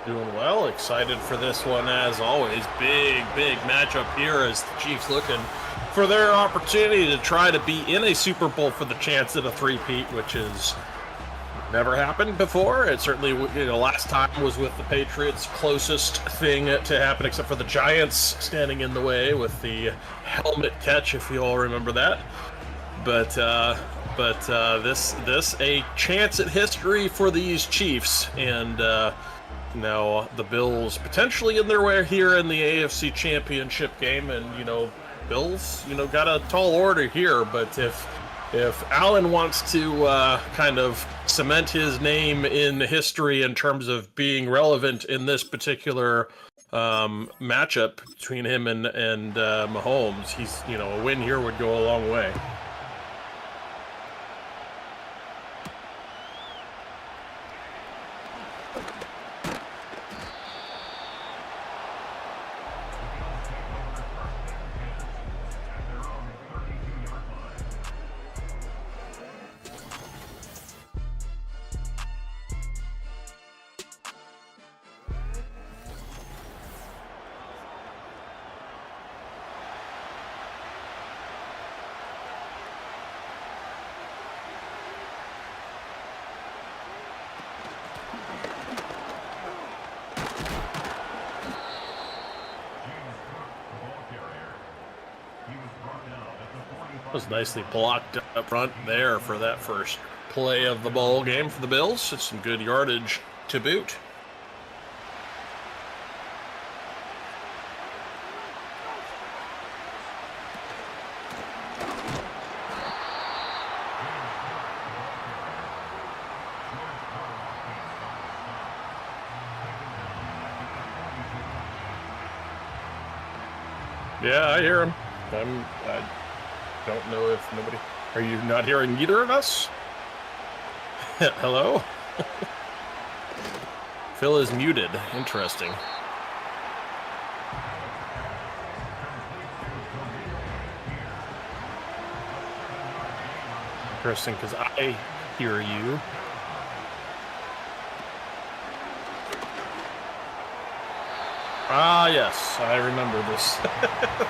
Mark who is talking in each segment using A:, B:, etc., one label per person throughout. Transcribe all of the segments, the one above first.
A: Doing well. Excited for this one as always. Big matchup here as the Chiefs looking for their opportunity to try to be in a Super Bowl for the chance at a three-peat, which has never happened before. It certainly, last time was with the Patriots, closest thing to happen, except for the Giants standing in the way with the helmet catch, if you all remember that. But this a chance at history for these Chiefs, and now the Bills potentially in their way here in the AFC Championship game, and Bills got a tall order here, but if Allen wants to kind of cement his name in history in terms of being relevant in this particular matchup between him and Mahomes, he's a win here would go a long way. Was nicely blocked up front there for that first play of the ball game for the Bills. It's some good yardage to boot. Yeah, I hear him. I don't know if nobody... Are you not hearing either of us? Hello? Phil is muted. Interesting. Interesting, because I hear you. Ah, yes, I remember this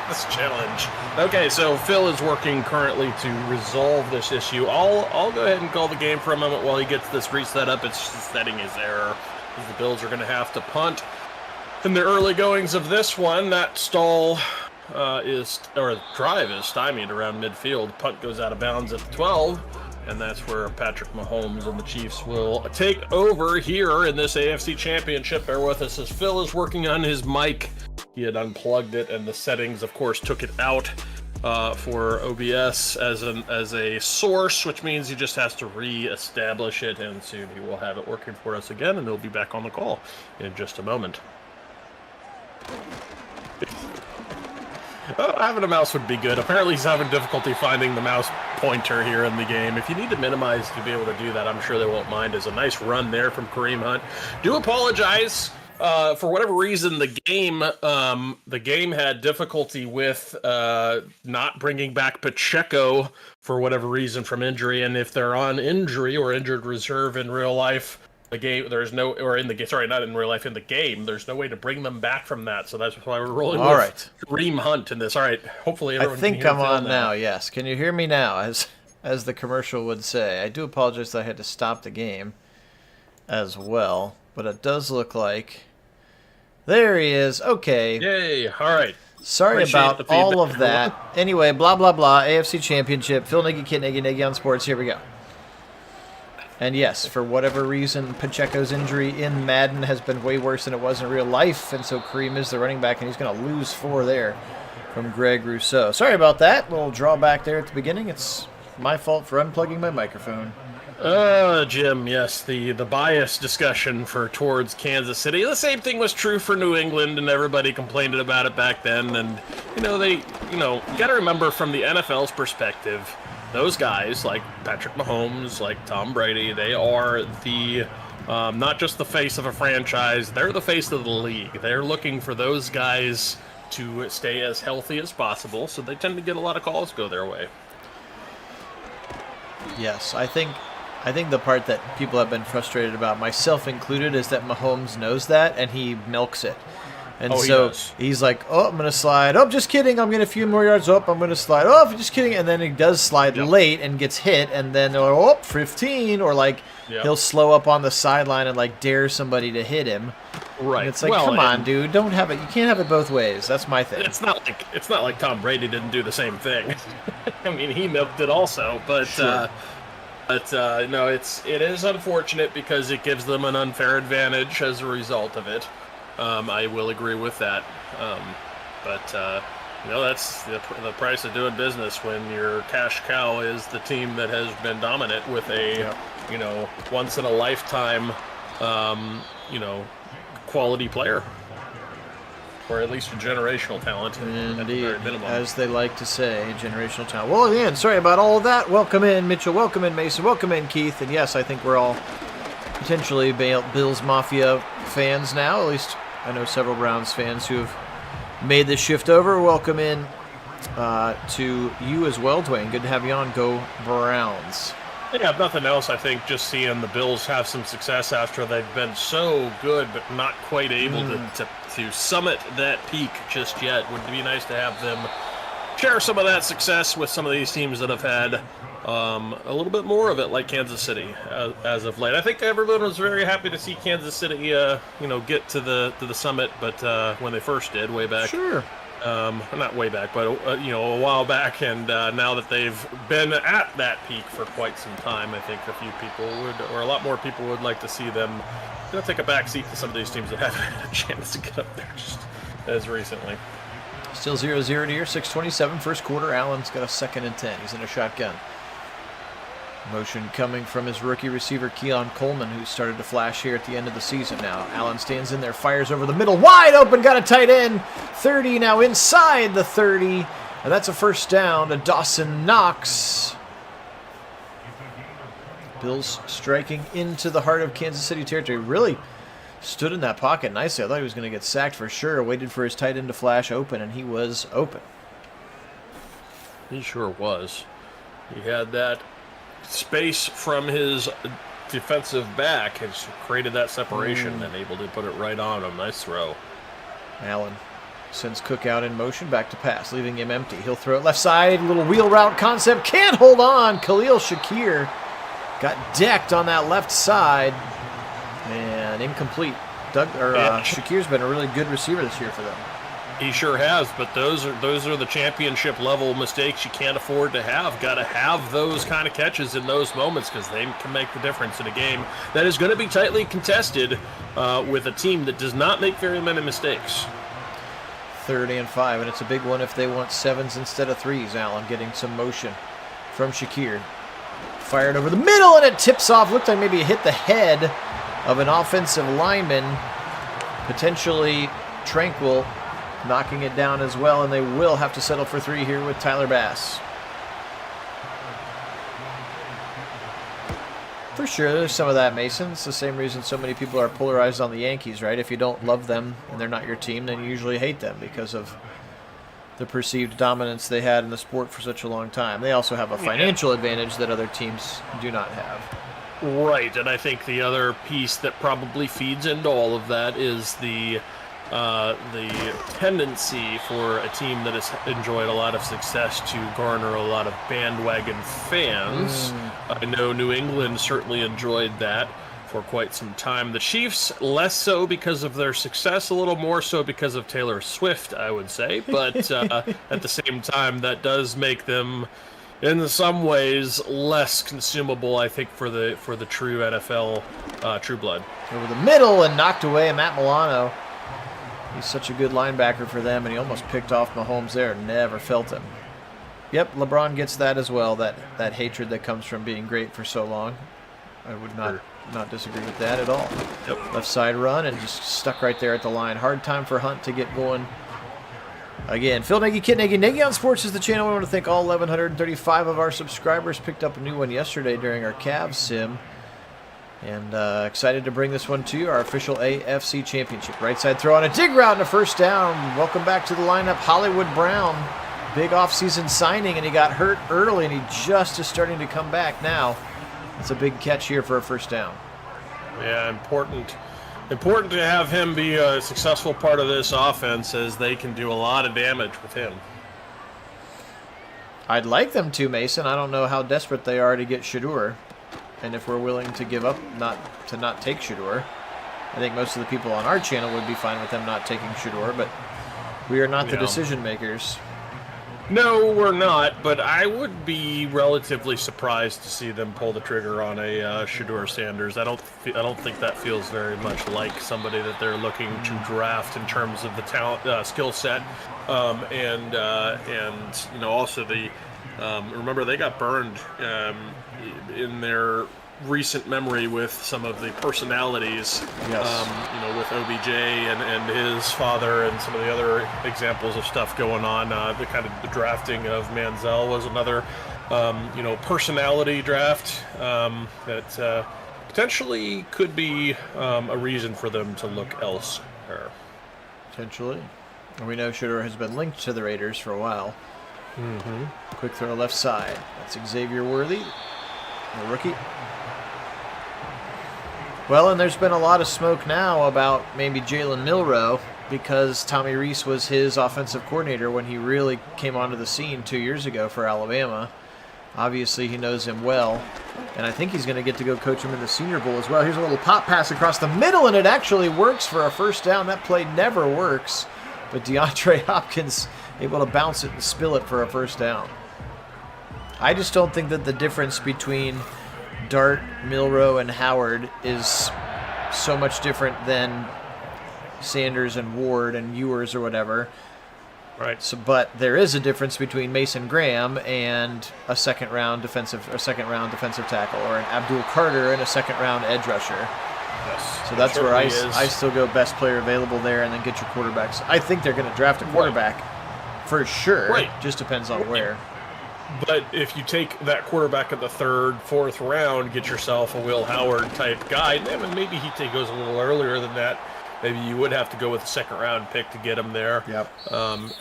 A: this challenge. Okay, so Phil is working currently to resolve this issue. I'll go ahead and call the game for a moment while he gets this reset up. It's setting his error. The Bills are going to have to punt. In the early goings of this one, that drive is stymied around midfield. Punt goes out of bounds at the 12. And that's where Patrick Mahomes and the Chiefs will take over here in this AFC Championship. Bear with us as Phil is working on his mic. He had unplugged it, and the settings, of course, took it out for OBS as a source, which means he just has to re-establish it, and soon he will have it working for us again, and he'll be back on the call in just a moment. Oh, having a mouse would be good. Apparently he's having difficulty finding the mouse pointer here in the game. If you need to minimize to be able to do that, I'm sure they won't mind. There's a nice run there from Kareem Hunt. Do apologize. For whatever reason, the game had difficulty with not bringing back Pacheco for whatever reason from injury. And if they're on injury or injured reserve in real life, the game, there's no, or in the game, sorry, not in real life, in the game, there's no way to bring them back from that. So that's why we're rolling with Kareem Hunt in this. All right, hopefully everyone can hear
B: I'm on now, yes. Can you hear me now, as the commercial would say? I do apologize that I had to stop the game as well, but it does look like... There he is. Okay.
A: Yay. All right.
B: Sorry about all of that. Anyway, blah, blah, blah. AFC Championship. Phil Nagy, Kit Nagy, Nagy on Sports. Here we go. And yes, for whatever reason, Pacheco's injury in Madden has been way worse than it was in real life, and so Kareem is the running back, and he's going to lose 4 there from Greg Rousseau. Sorry about that. Little drawback there at the beginning. It's my fault for unplugging my microphone.
A: Jim, yes, the bias discussion towards Kansas City. The same thing was true for New England, and everybody complained about it back then. And you got to remember from the NFL's perspective, those guys like Patrick Mahomes, like Tom Brady, they are the not just the face of a franchise, they're the face of the league. They're looking for those guys to stay as healthy as possible, so they tend to get a lot of calls go their way.
B: Yes, I think I think the part that people have been frustrated about, myself included, is that Mahomes knows that and he milks it. And so he's like, oh, I'm going to slide. Oh, just kidding. I'm getting a few more yards. Oh, I'm going to slide. Oh, just kidding. And then he does slide late and gets hit. And then they're like, oh, 15. Or like he'll slow up on the sideline and like dare somebody to hit him.
A: Right.
B: And it's like, come on, dude. Don't have it. You can't have it both ways. That's my thing.
A: It's not like Tom Brady didn't do the same thing. I mean, he milked it also. But
B: sure.
A: No, it is unfortunate because it gives them an unfair advantage as a result of it. I will agree with that. That's the price of doing business when your cash cow is the team that has been dominant with a, once in a lifetime, quality player. Or at least a generational talent.
B: Indeed,
A: at the very minimum.
B: As they like to say, generational talent. Well, again, sorry about all of that. Welcome in, Mitchell. Welcome in, Mason. Welcome in, Keith. And yes, I think we're all potentially Bills Mafia fans now. At least I know several Browns fans who have made this shift over. Welcome in to you as well, Dwayne. Good to have you on. Go Browns.
A: Yeah, if nothing else, I think just seeing the Bills have some success after they've been so good but not quite able to summit that peak just yet. Would be nice to have them share some of that success with some of these teams that have had a little bit more of it, like Kansas City as of late. I think everyone was very happy to see Kansas City, get to the summit, but when they first did, way back.
B: Sure.
A: Not way back, but a while back, and now that they've been at that peak for quite some time, I think a few people a lot more people would like to see them take a back seat to some of these teams that haven't had a chance to get up there just as recently.
B: Still 0-0 here, 6:27 first quarter. Allen's got a 2nd and 10. He's in a shotgun. Motion coming from his rookie receiver, Keon Coleman, who started to flash here at the end of the season now. Allen stands in there, fires over the middle, wide open, got a tight end. 30 now inside the 30, and that's a first down to Dawson Knox. Bills striking into the heart of Kansas City territory. Really stood in that pocket nicely. I thought he was going to get sacked for sure. Waited for his tight end to flash open, and he was open.
A: He sure was. He had that space from his defensive back has created that separation and able to put it right on him. Nice throw.
B: Allen sends Cook out in motion, back to pass, leaving him empty. He'll throw it left side, little wheel route concept, can't hold on. Khalil Shakir got decked on that left side and incomplete. Shakir's been a really good receiver this year for them.
A: He sure has, but those are the championship level mistakes you can't afford to have. Got to have those kind of catches in those moments because they can make the difference in a game that is going to be tightly contested with a team that does not make very many mistakes.
B: 3rd and 5, and it's a big one if they want 7s instead of 3s. Allen getting some motion from Shakir. Fired over the middle, and it tips off. Looked like maybe it hit the head of an offensive lineman, potentially Tranquil, knocking it down as well, and they will have to settle for 3 here with Tyler Bass. For sure, there's some of that, Mason. It's the same reason so many people are polarized on the Yankees, right? If you don't love them and they're not your team, then you usually hate them because of the perceived dominance they had in the sport for such a long time. They also have a financial advantage that other teams do not have.
A: Right, and I think the other piece that probably feeds into all of that is the tendency for a team that has enjoyed a lot of success to garner a lot of bandwagon fans. I know New England certainly enjoyed that for quite some time. The Chiefs, less so because of their success, a little more so because of Taylor Swift, I would say. But at the same time, that does make them, in some ways, less consumable, I think, for the true NFL true blood.
B: Over the middle and knocked away, Matt Milano. He's such a good linebacker for them, and he almost picked off Mahomes there. Never felt him. Yep, LeBron gets that as well, that hatred that comes from being great for so long. I would not disagree with that at all.
A: Yep.
B: Left side run and just stuck right there at the line. Hard time for Hunt to get going. Again, Phil Nagy, Kit Nagy. Nagy on Sports is the channel. I want to thank all 1,135 of our subscribers. Picked up a new one yesterday during our Cavs sim. And excited to bring this one to you, our official AFC Championship. Right side throw on a dig route and a first down. Welcome back to the lineup, Hollywood Brown. Big offseason signing, and he got hurt early, and he just is starting to come back now. It's a big catch here for a first down.
A: Yeah, important to have him be a successful part of this offense, as they can do a lot of damage with him.
B: I'd like them to, Mason. I don't know how desperate they are to get Shedeur, and if we're willing to give up not take Shedeur. I think most of the people on our channel would be fine with them not taking Shedeur, but we are not the decision makers.
A: No, we're not, but I would be relatively surprised to see them pull the trigger on a Shedeur Sanders. I don't think that feels very much like somebody that they're looking to draft in terms of the talent, skill set, and also the remember they got burned in their recent memory with some of the personalities,
B: yes.
A: With OBJ and his father and some of the other examples of stuff going on. The drafting of Manziel was another, personality draft that potentially could be a reason for them to look elsewhere.
B: Potentially. And we know Shedeur has been linked to the Raiders for a while.
A: Mm-hmm.
B: Quick throw left side. That's Xavier Worthy, the rookie. Well, and there's been a lot of smoke now about maybe Jalen Milroe, because Tommy Rees was his offensive coordinator when he really came onto the scene 2 years ago for Alabama. Obviously, he knows him well, and I think he's going to get to go coach him in the Senior Bowl as well. Here's a little pop pass across the middle, and it actually works for a first down. That play never works, but DeAndre Hopkins able to bounce it and spill it for a first down. I just don't think that the difference between Dart, Milroe, and Howard is so much different than Sanders and Ward and Ewers or whatever.
A: Right.
B: So, but there is a difference between Mason Graham and a second round defensive tackle, or an Abdul Carter and a second round edge rusher.
A: Yes.
B: So that's where I still go best player available there, and then get your quarterbacks. I think they're going to draft a quarterback for sure.
A: Right.
B: Just depends on where.
A: But if you take that quarterback in the third, fourth round, get yourself a Will Howard type guy, and maybe he goes a little earlier than that. Maybe you would have to go with a second round pick to get him there.
B: Yep.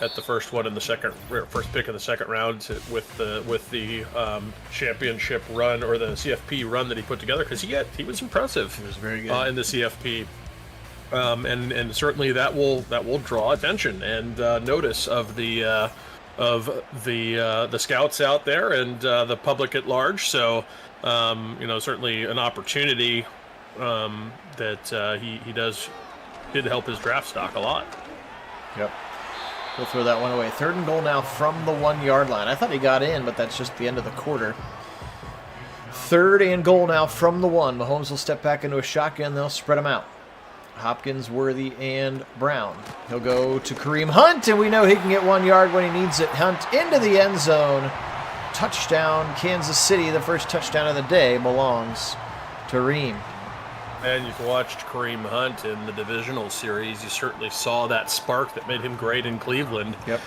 A: At the first pick of the second round with the championship run, or the CFP run that he put together, because he was impressive.
B: He was very good
A: in the CFP. And certainly that will draw attention and notice of the scouts out there and the public at large. So certainly an opportunity that he did help his draft stock a lot.
B: Yep. We'll throw that one away. 3rd and goal now from the 1 yard line. I thought he got in, but that's just the end of the quarter. 3rd and goal now from the 1. Mahomes will step back into a shotgun. They'll spread them out. Hopkins, Worthy, and Brown. He'll go to Kareem Hunt, and we know he can get 1 yard when he needs it. Hunt into the end zone. Touchdown, Kansas City. The first touchdown of the day belongs to Reem.
A: And you've watched Kareem Hunt in the divisional series. You certainly saw that spark that made him great in Cleveland.
B: Yep.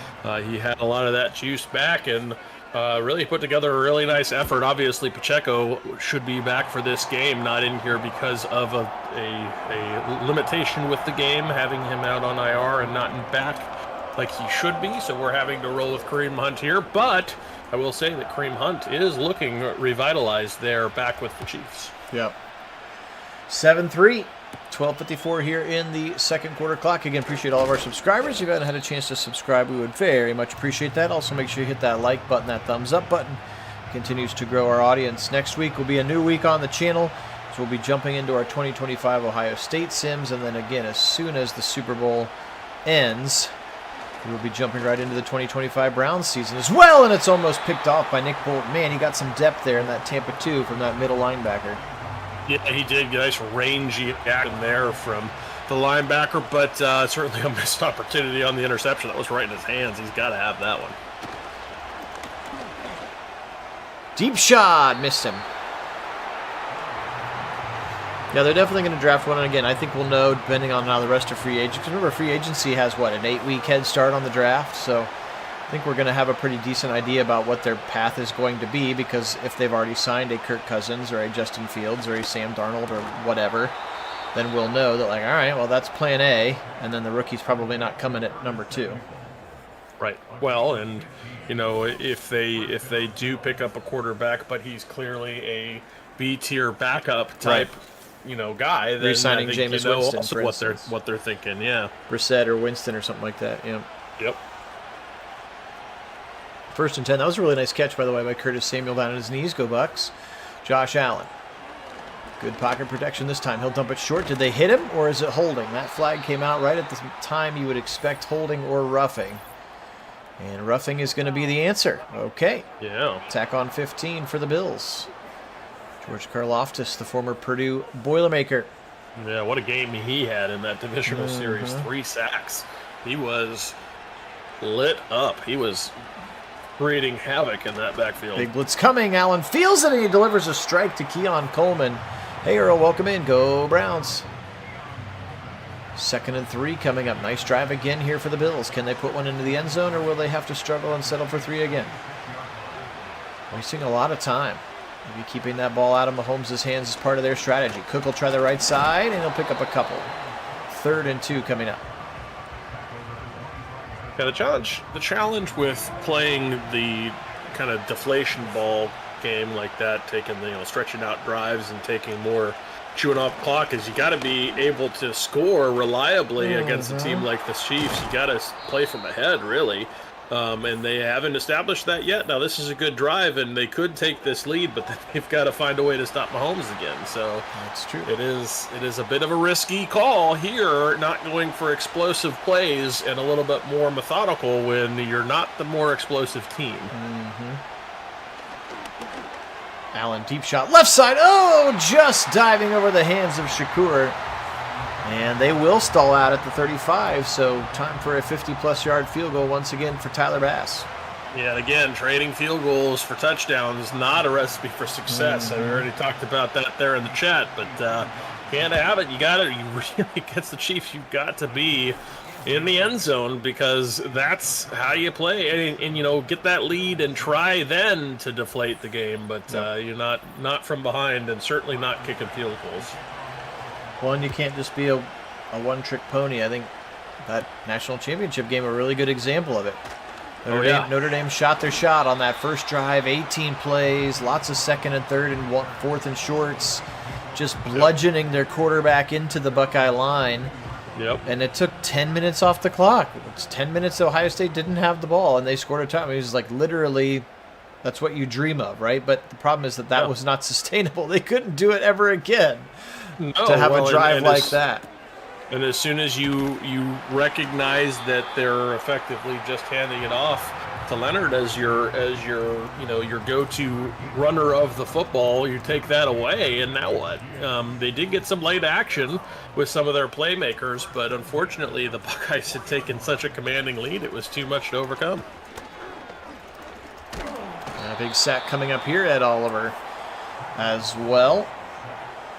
A: He had a lot of that juice back, and really put together a really nice effort. Obviously, Pacheco should be back for this game, not in here because of a limitation with the game, having him out on IR and not back like he should be. So we're having to roll with Kareem Hunt here. But I will say that Kareem Hunt is looking revitalized there, back with the Chiefs.
B: Yep. 7-3, 12:54 here in the second quarter clock. Again, appreciate all of our subscribers. If you haven't had a chance to subscribe, we would very much appreciate that. Also, make sure you hit that like button, that thumbs up button. Continues to grow our audience. Next week will be a new week on the channel, so we'll be jumping into our 2025 Ohio State Sims, and then again, as soon as the Super Bowl ends, we'll be jumping right into the 2025 Browns season as well, and it's almost picked off by Nick Bolton. Man, he got some depth there in that Tampa 2 from that middle linebacker.
A: Yeah, he did. Nice rangy action there from the linebacker, but certainly a missed opportunity on the interception. That was right in his hands. He's got to have that one.
B: Deep shot. Missed him. Yeah, they're definitely going to draft one. And again, I think we'll know, depending on how the rest of free agency. Remember, free agency has, an 8-week head start on the draft? So I think we're going to have a pretty decent idea about what their path is going to be, because if they've already signed a Kirk Cousins or a Justin Fields or a Sam Darnold or whatever, then we'll know that, all right, well, that's plan A, and then the rookie's probably not coming at number 2.
A: Right. Well, and, if they do pick up a quarterback, but he's clearly a B-tier backup type, guy, then
B: re-signing
A: I think
B: Jameis Winston,
A: also
B: for
A: what they're thinking. Yeah,
B: Brissett or Winston or something like that. Yeah.
A: Yep.
B: 1st and 10. That was a really nice catch, by the way, by Curtis Samuel down on his knees. Go Bucks. Josh Allen. Good pocket protection this time. He'll dump it short. Did they hit him, or is it holding? That flag came out right at the time you would expect holding or roughing. And roughing is going to be the answer. Okay.
A: Yeah.
B: Tack on 15 for the Bills. George Karlaftis, the former Purdue Boilermaker.
A: Yeah, what a game he had in that divisional series. 3 sacks. He was lit up. He was creating havoc in that backfield.
B: Big blitz coming. Allen feels it, and he delivers a strike to Keon Coleman. Hey, Earl, welcome in. Go Browns. 2nd and 3 coming up. Nice drive again here for the Bills. Can they put one into the end zone, or will they have to struggle and settle for 3 again? Wasting a lot of time. Maybe keeping that ball out of Mahomes' hands is part of their strategy. Cook will try the right side, and he'll pick up a couple. 3rd and 2 coming up.
A: Yeah, the challenge with playing the kind of deflation ball game like that, taking stretching out drives and taking more chewing off the clock, is you got to be able to score reliably against a team like the Chiefs. You got to play from ahead, really. And they haven't established that yet. Now, this is a good drive, and they could take this lead, but they've got to find a way to stop Mahomes again. So
B: that's true.
A: It is a bit of a risky call here, not going for explosive plays and a little bit more methodical when you're not the more explosive team.
B: Allen, deep shot, left side. Oh, just diving over the hands of Shakur. And they will stall out at the 35, so time for a 50-plus yard field goal once again for Tyler Bass.
A: Yeah, and again, trading field goals for touchdowns, not a recipe for success. I already talked about that there in the chat, but can't have it. You really, against the Chiefs, you've got to be in the end zone, because that's how you play, and get that lead and try then to deflate the game, but you're not from behind, and certainly not kicking field goals.
B: Well, and you can't just be a one-trick pony. I think that national championship game, a really good example of it. Notre Dame shot their shot on that first drive, 18 plays, lots of 2nd and 3rd and 4th and shorts, just bludgeoning their quarterback into the Buckeye line.
A: Yep.
B: And it took 10 minutes off the clock. It's 10 minutes Ohio State didn't have the ball, and they scored a touchdown. It was like literally, that's what you dream of, right? But the problem is that was not sustainable. They couldn't do it ever again. To have a drive like that.
A: And as soon as you recognize that they're effectively just handing it off to Leonard as your go-to runner of the football, you take that away, and now what? They did get some late action with some of their playmakers, but unfortunately the Buckeyes had taken such a commanding lead, it was too much to overcome.
B: And a big sack coming up here, Ed Oliver, as well.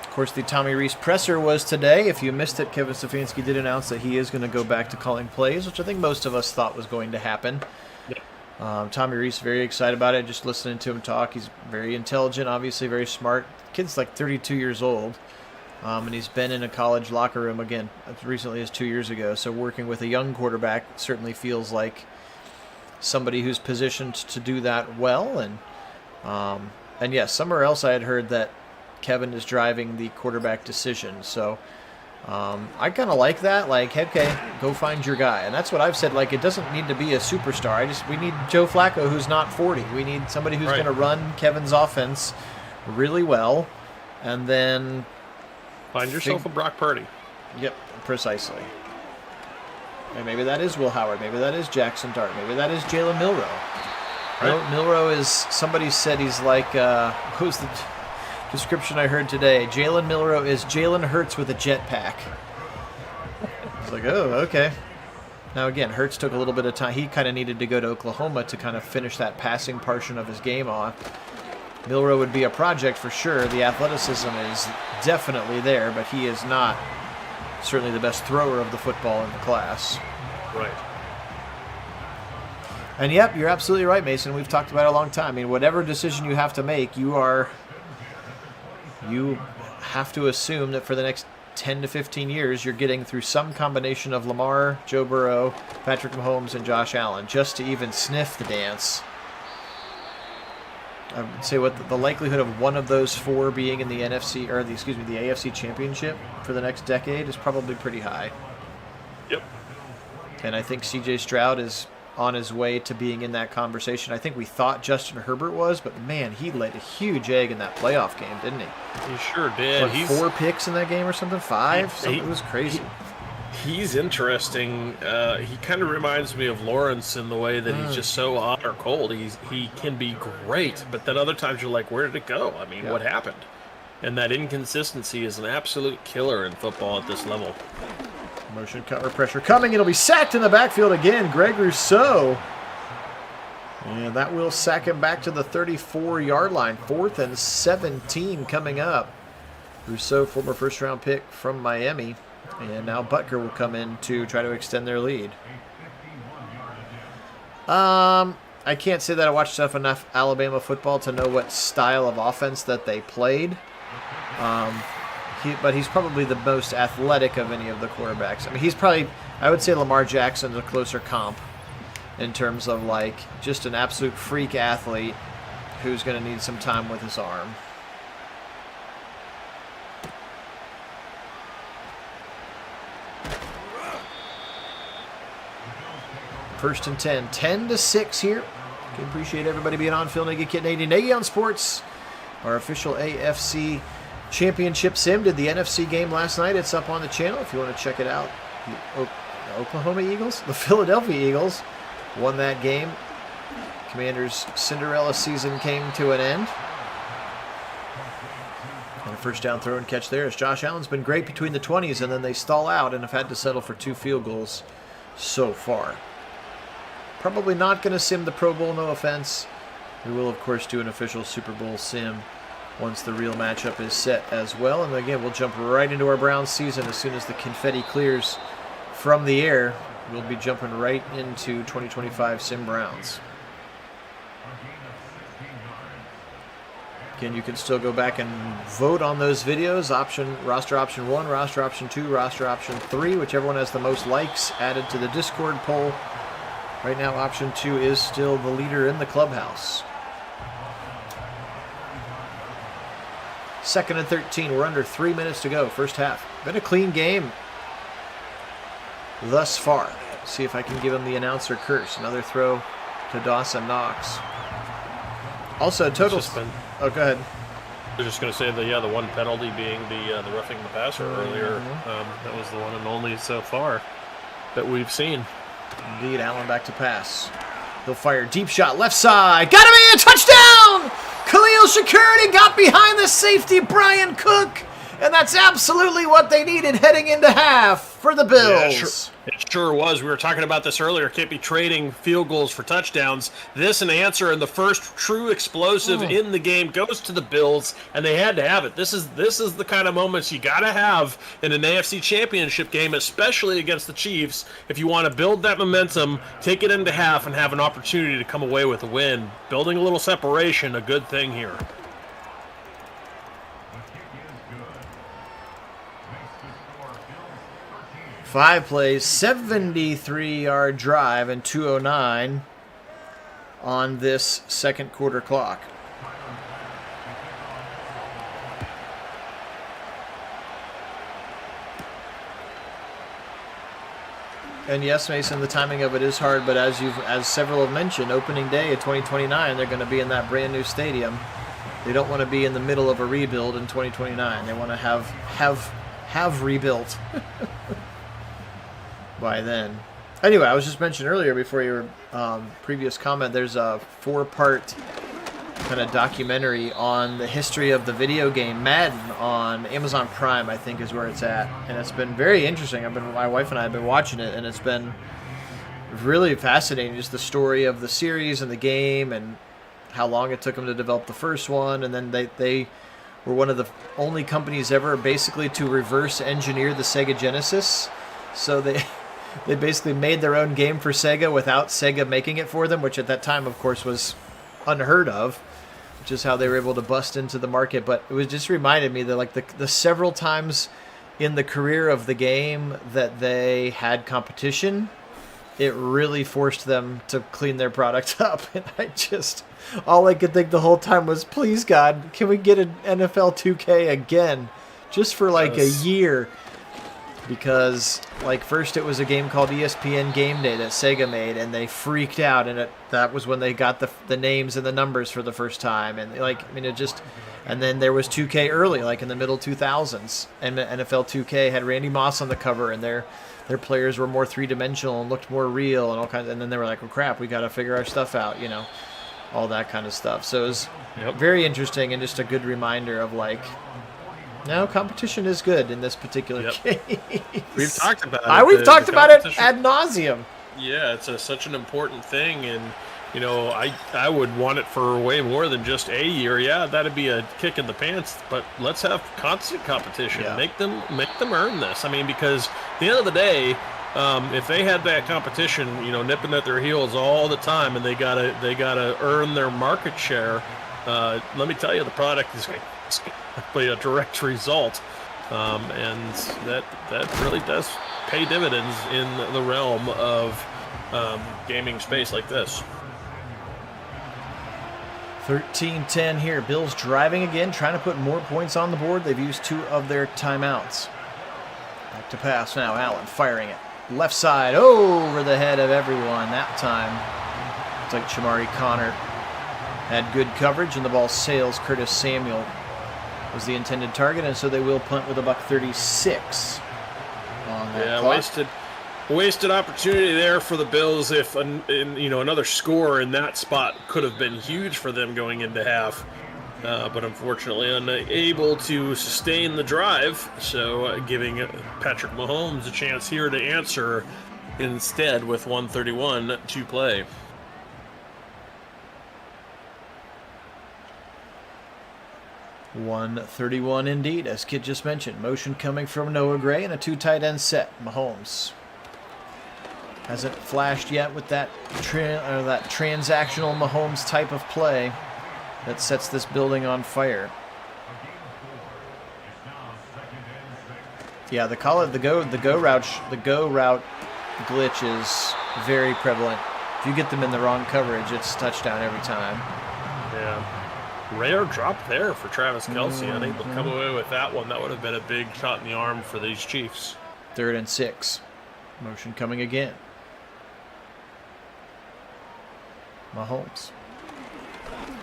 B: Of course, the Tommy Rees presser was today. If you missed it, Kevin Stefanski did announce that he is going to go back to calling plays, which I think most of us thought was going to happen. Yep. Tommy Rees very excited about it, just listening to him talk. He's very intelligent, obviously very smart. The kid's like 32 years old, and he's been in a college locker room, again, as recently as 2 years ago. So working with a young quarterback certainly feels like somebody who's positioned to do that well. And yes, somewhere else I had heard that Kevin is driving the quarterback decision. So I kind of like that. Like, okay, go find your guy. And that's what I've said. Like, it doesn't need to be a superstar. We need Joe Flacco, who's not 40. We need somebody who's going to run Kevin's offense really well. And then
A: find yourself a Brock Purdy.
B: Yep, precisely. And maybe that is Will Howard. Maybe that is Jackson Dart. Maybe that is Jalen Milroe. Right. Milroe is, somebody said he's like, who's the description I heard today? Jalen Milroe is Jalen Hurts with a jetpack. It's like, oh, okay. Now, again, Hurts took a little bit of time. He kind of needed to go to Oklahoma to kind of finish that passing portion of his game off. Milroe would be a project for sure. The athleticism is definitely there, but he is not certainly the best thrower of the football in the class.
A: Right.
B: And yep, you're absolutely right, Mason. We've talked about it a long time. I mean, whatever decision you have to make, you have to assume that for the next 10 to 15 years, you're getting through some combination of Lamar, Joe Burrow, Patrick Mahomes, and Josh Allen, just to even sniff the dance. I would say what the likelihood of one of those four being in the NFC or the AFC Championship for the next decade is probably pretty high.
A: Yep.
B: And I think C.J. Stroud is on his way to being in that conversation. I think we thought Justin Herbert was, but man, he laid a huge egg in that playoff game, didn't he?
A: He sure did.
B: Like 4 picks in that game or something, 5? It was crazy.
A: He's interesting. He kind of reminds me of Lawrence in the way that he's just so hot or cold. He can be great, but then other times you're like, where did it go? I mean, what happened? And that inconsistency is an absolute killer in football at this level.
B: Motion cover pressure coming. It'll be sacked in the backfield again. Greg Rousseau. And that will sack him back to the 34-yard line. 4th and 17 coming up. Rousseau, former first-round pick from Miami. And now Butker will come in to try to extend their lead. I can't say that I watched enough Alabama football to know what style of offense that they played. But he's probably the most athletic of any of the quarterbacks. I mean, he's probably, I would say Lamar Jackson's a closer comp in terms of like just an absolute freak athlete who's going to need some time with his arm. First and 10. 10-6 here. I appreciate everybody being on. Phil Nagy, Kit Nagy on Sports. Our official AFC Championship sim. Did the NFC game last night. It's up on the channel if you want to check it out. The Oklahoma Eagles, the Philadelphia Eagles won that game. Commanders' Cinderella season came to an end. And a first down throw and catch there as Josh Allen's been great between the 20s, and then they stall out and have had to settle for 2 field goals so far. Probably not going to sim the Pro Bowl, no offense. We will, of course, do an official Super Bowl sim once the real matchup is set as well. And again, we'll jump right into our Browns season as soon as the confetti clears from the air. We'll be jumping right into 2025 Sim Browns. Again, you can still go back and vote on those videos. Roster option 1, roster option 2, roster option 3, whichever one has the most likes added to the Discord poll. Right now, option 2 is still the leader in the clubhouse. 2nd and 13. We're under 3 minutes to go. First half. Been a clean game thus far. See if I can give him the announcer curse. Another throw to Dawson Knox. Also, total. Oh, go ahead.
A: I was just going to say the one penalty being the roughing the passer earlier. That was the one and only so far that we've seen.
B: Indeed, Allen back to pass. He'll fire deep shot left side. Got him in! Touchdown! Khalil Shakir got behind the safety, Brian Cook. And that's absolutely what they needed heading into half for the Bills.
A: Yeah, it sure was. We were talking about this earlier. Can't be trading field goals for touchdowns. This an answer, and the first true explosive in the game goes to the Bills, and they had to have it. This is the kind of moments you got to have in an AFC Championship game, especially against the Chiefs, if you want to build that momentum, take it into half, and have an opportunity to come away with a win. Building a little separation, a good thing here.
B: 5 plays, 73-yard drive, and 2:09 on this second quarter clock. And yes, Mason, the timing of it is hard, but as several have mentioned, opening day of 2029, they're going to be in that brand new stadium. They don't want to be in the middle of a rebuild in 2029. They want to have rebuilt by then. Anyway, I was just mentioning earlier before your previous comment, there's a 4-part kind of documentary on the history of the video game Madden on Amazon Prime, I think is where it's at, and it's been very interesting. My wife and I have been watching it, and it's been really fascinating, just the story of the series and the game and how long it took them to develop the first one, and then they were one of the only companies ever basically to reverse engineer the Sega Genesis. So they basically made their own game for Sega without Sega making it for them, which at that time, of course, was unheard of, which is how they were able to bust into the market. But it was just reminded me that like the several times in the career of the game that they had competition it really forced them to clean their product up. And all I could think the whole time was, please, God, can we get an NFL 2K again? Just for like a year. Because, like, first it was a game called ESPN Game Day that Sega made, and they freaked out, and that was when they got the names and the numbers for the first time. And, like, I mean, and then there was 2K early, like in the middle 2000s, and NFL 2K had Randy Moss on the cover, and their players were more three-dimensional and looked more real and all kinds. And then they were like, well, crap, we got to figure our stuff out, all that kind of stuff. So it was very interesting and just a good reminder of, like, no, competition is good in this particular case.
A: We've talked about it.
B: We've talked about it ad nauseum.
A: Yeah, it's such an important thing, and I would want it for way more than just a year. Yeah, that'd be a kick in the pants, but let's have constant competition. Yeah. Make them earn this. I mean, because at the end of the day, if they had that competition, nipping at their heels all the time, and they gotta earn their market share, let me tell you, the product is a direct result, and that really does pay dividends in the realm of gaming space like this.
B: 13-10 here. Bills driving again, trying to put more points on the board. They've used 2 of their timeouts. Back to pass now. Allen firing it left side over the head of everyone that time. Looks like Shamari Connor had good coverage, and the ball sails. Curtis Samuel was the intended target, and so they will punt with $1:36 on that clock.
A: Wasted opportunity there for the Bills. If another score in that spot could have been huge for them going into half, but unfortunately unable to sustain the drive. So giving Patrick Mahomes a chance here to answer instead with 1:31 to play.
B: $1:31 indeed, as Kit just mentioned. Motion coming from Noah Gray and a 2 tight end set. Mahomes hasn't flashed yet with that transactional Mahomes type of play that sets this building on fire. Yeah, the go route glitch is very prevalent. If you get them in the wrong coverage, it's touchdown every time.
A: Yeah. Rare drop there for Travis Kelce. Unable to come away with that one. That would have been a big shot in the arm for these Chiefs.
B: 3rd and 6. Motion coming again. Mahomes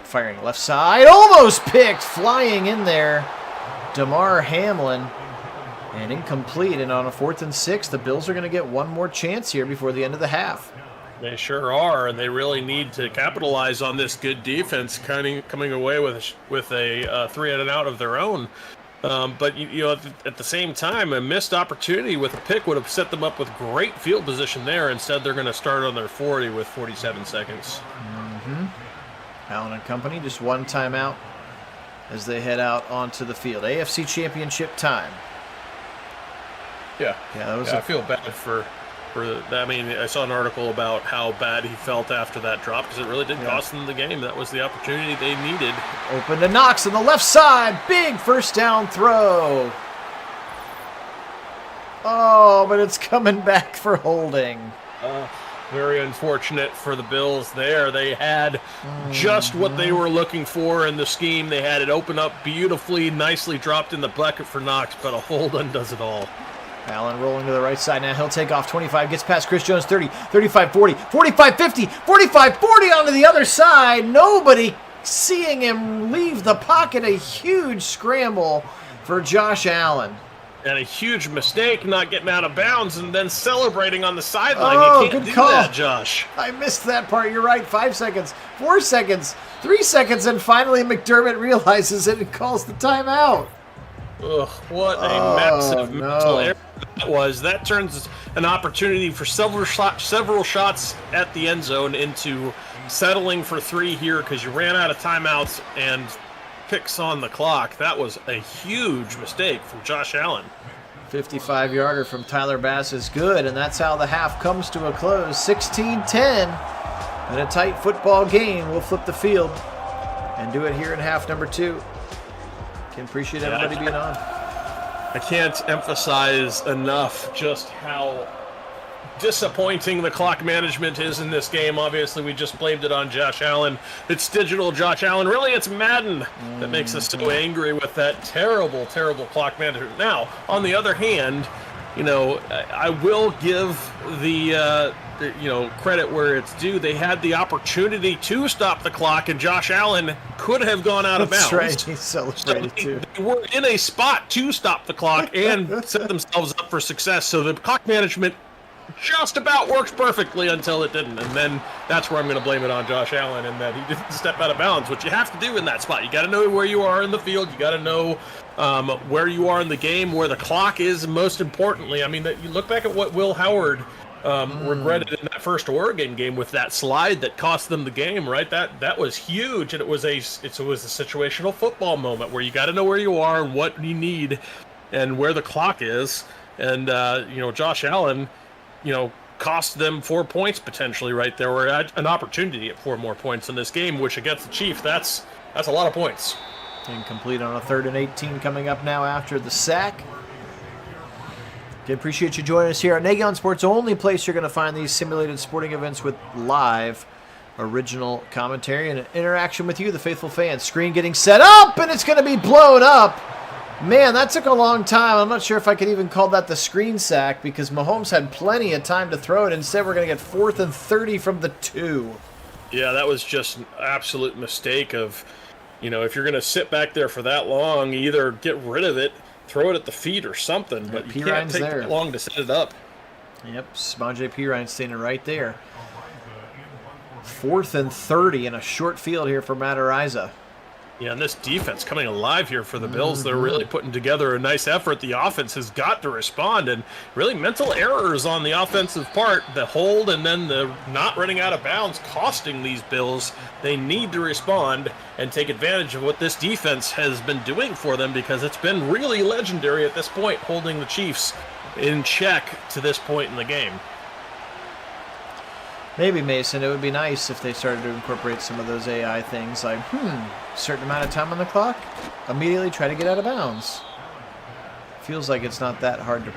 B: firing left side. Almost picked. Flying in there. DeMar Hamlin. And incomplete. And on a 4th and 6, the Bills are going to get one more chance here before the end of the half.
A: They sure are, and they really need to capitalize on this good defense coming away with a 3 and out of their own. But at the same time, a missed opportunity with a pick would have set them up with great field position there. Instead, they're going to start on their 40 with 47 seconds.
B: Allen and company, just one timeout as they head out onto the field. AFC Championship time.
A: Yeah, I feel bad for that. I mean, I saw an article about how bad he felt after that drop because it really did cost them the game. That was the opportunity they needed.
B: Open to Knox on the left side. Big first down throw. Oh, but it's coming back for holding.
A: Very unfortunate for the Bills there. They had just what they were looking for in the scheme. They had it open up beautifully, nicely dropped in the bucket for Knox, but a hold undoes it all.
B: Allen rolling to the right side now. He'll take off 25, gets past Chris Jones, 30, 35, 40, 45, 50, 45, 40 onto the other side. Nobody seeing him leave the pocket. A huge scramble for Josh Allen.
A: And a huge mistake not getting out of bounds and then celebrating on the sideline.
B: Oh,
A: you can't
B: good
A: do
B: call.
A: that, Josh.
B: I missed that part. You're right. 5 seconds, 4 seconds, 3 seconds, and finally McDermott realizes it and calls the timeout.
A: Ugh, what a massive mental error that was. That turns an opportunity for several shots at the end zone into settling for 3 here because you ran out of timeouts and picks on the clock. That was a huge mistake from Josh Allen.
B: 55-yarder from Tyler Bass is good, and that's how the half comes to a close. 16-10, and a tight football game. We'll flip the field and do it here in half number 2. Can appreciate everybody being on.
A: I can't emphasize enough just how disappointing the clock management is in this game. Obviously, we just blamed it on Josh Allen. It's digital Josh Allen. Really, it's Madden that makes us so angry with that terrible, terrible clock management. Now, on the other hand, I will give the credit where it's due. They had the opportunity to stop the clock, and Josh Allen could have gone out of bounds.
B: That's right. He celebrated too.
A: They were in a spot to stop the clock and set themselves up for success. So the clock management just about works perfectly until it didn't. And then that's where I'm going to blame it on Josh Allen and that he didn't step out of bounds, which you have to do in that spot. You got to know where you are in the field. You got to know where you are in the game, where the clock is, most importantly. I mean, you look back at what Will Howard regretted in that first Oregon game with that slide that cost them the game, right? That was huge, and it was a situational football moment where you got to know where you are and what you need and where the clock is. And Josh Allen, cost them 4 points potentially right there. We're at an opportunity at 4 more points in this game, which against the Chiefs, that's a lot of points.
B: Incomplete on a 3rd and 18 coming up now after the sack. Appreciate you joining us here at Nagy on Sports, only place you're going to find these simulated sporting events with live original commentary and interaction with you, the faithful fans. Screen getting set up, and it's going to be blown up. Man, that took a long time. I'm not sure if I could even call that the screen sack because Mahomes had plenty of time to throw it. Instead, we're going to get 4th and 30 from the 2.
A: Yeah, that was just an absolute mistake of, if you're going to sit back there for that long, either get rid of it, throw it at the feet or something, but you can't take that long to set it up.
B: Yep, Samaje Perine standing right there. 4th and 30 in a short field here for Matt Araiza.
A: Yeah, and this defense coming alive here for the Bills. They're really putting together a nice effort. The offense has got to respond, and really mental errors on the offensive part, the hold and then the not running out of bounds costing these Bills. They need to respond and take advantage of what this defense has been doing for them because it's been really legendary at this point, holding the Chiefs in check to this point in the game.
B: Maybe, Mason, it would be nice if they started to incorporate some of those AI things like, certain amount of time on the clock, immediately try to get out of bounds. Feels like it's not that hard to,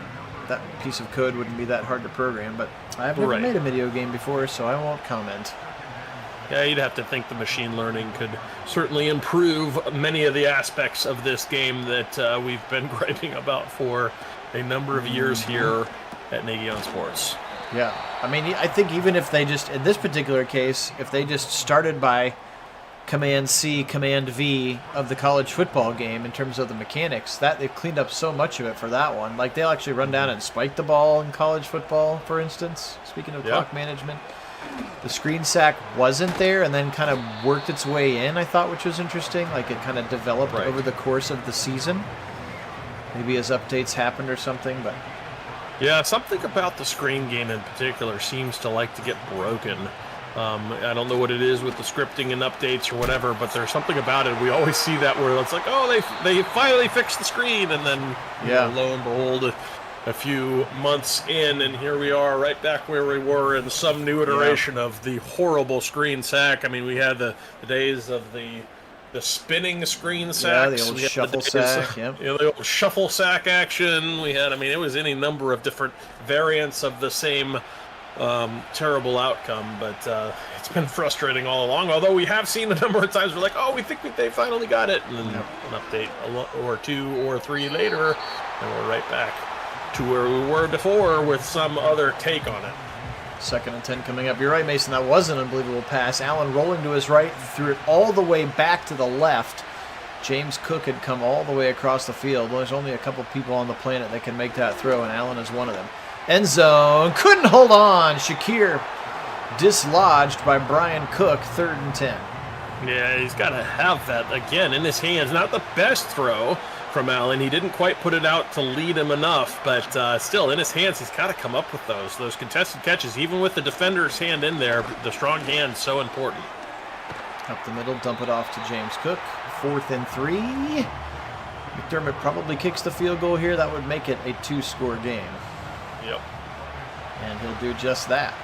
B: that piece of code wouldn't be that hard to program, but I've never made a video game before, so I won't comment.
A: Yeah, you'd have to think the machine learning could certainly improve many of the aspects of this game that we've been griping about for a number of years here at Nagy on Sports.
B: Yeah, I mean, I think even if they just, in this particular case, if they just started by Command-C, Command-V of the college football game in terms of the mechanics, that they've cleaned up so much of it for that one. Like, they'll actually run down and spike the ball in college football, for instance, speaking of clock management. The screen sack wasn't there and then kind of worked its way in, I thought, which was interesting. Like, it kind of developed over the course of the season. Maybe as updates happened or something, but...
A: Yeah, something about the screen game in particular seems to like to get broken. I don't know what it is with the scripting and updates or whatever, but there's something about it. We always see that where it's like, oh, they finally fixed the screen, and then lo and behold, a few months in, and here we are right back where we were in some new iteration of the horrible screen sack. I mean, we had the days of the spinning screen sacks.
B: Yeah, the old shuffle sack.
A: The old shuffle sack action. We had, it was any number of different variants of the same terrible outcome, but it's been frustrating all along. Although we have seen a number of times we're like, oh, we think they finally got it, and then an update or 2 or 3 later, and we're right back to where we were before with some other take on it.
B: 2nd and 10 coming up. You're right, Mason. That was an unbelievable pass. Allen rolling to his right, threw it all the way back to the left. James Cook had come all the way across the field. There's only a couple people on the planet that can make that throw, and Allen is one of them. End zone. Couldn't hold on. Shakir dislodged by Brian Cook. 3rd and 10.
A: Yeah, he's got to have that again in his hands. Not the best throw from Allen. He didn't quite put it out to lead him enough, but still in his hands, he's got to come up with those contested catches. Even with the defender's hand in there, the strong hand so important.
B: Up the middle, dump it off to James Cook. 4th and 3. McDermott probably kicks the field goal here. That would make it a 2-score game.
A: Yep.
B: And he'll do just that.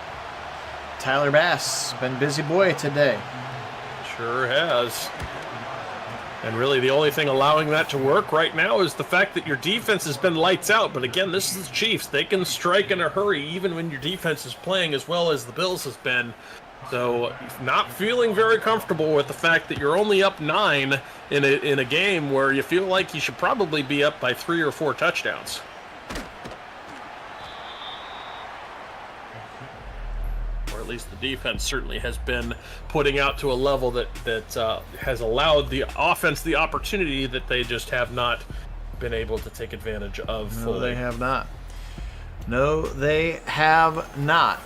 B: Tyler Bass, been busy boy today.
A: Sure has. And really the only thing allowing that to work right now is the fact that your defense has been lights out. But again, this is the Chiefs. They can strike in a hurry even when your defense is playing as well as the Bills has been. So not feeling very comfortable with the fact that you're only up 9 in a game where you feel like you should probably be up by 3 or 4 touchdowns. Or at least the defense certainly has been putting out to a level that has allowed the offense the opportunity that they just have not been able to take advantage of fully.
B: No, they have not. No, they have not.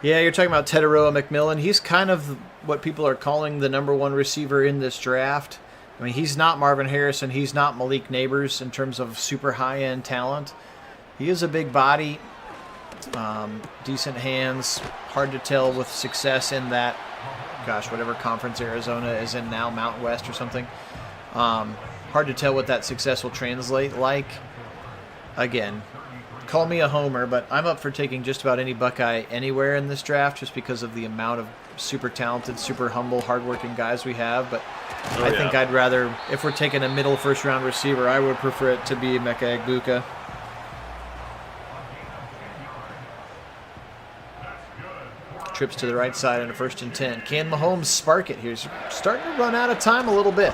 B: Yeah, you're talking about Teteroa McMillan. He's kind of what people are calling the #1 receiver in this draft. I mean, he's not Marvin Harrison. He's not Malik Neighbors in terms of super high-end talent. He is a big body, decent hands, hard to tell with success in that, gosh, whatever conference Arizona is in now, Mountain West or something. Hard to tell what that success will translate like. Again, call me a homer, but I'm up for taking just about any Buckeye anywhere in this draft just because of the amount of super talented, super humble, hardworking guys we have. But I think I'd rather, if we're taking a middle first-round receiver, I would prefer it to be Emeka Egbuka. Trips to the right side on a 1st and 10. Can Mahomes spark it? He's starting to run out of time a little bit.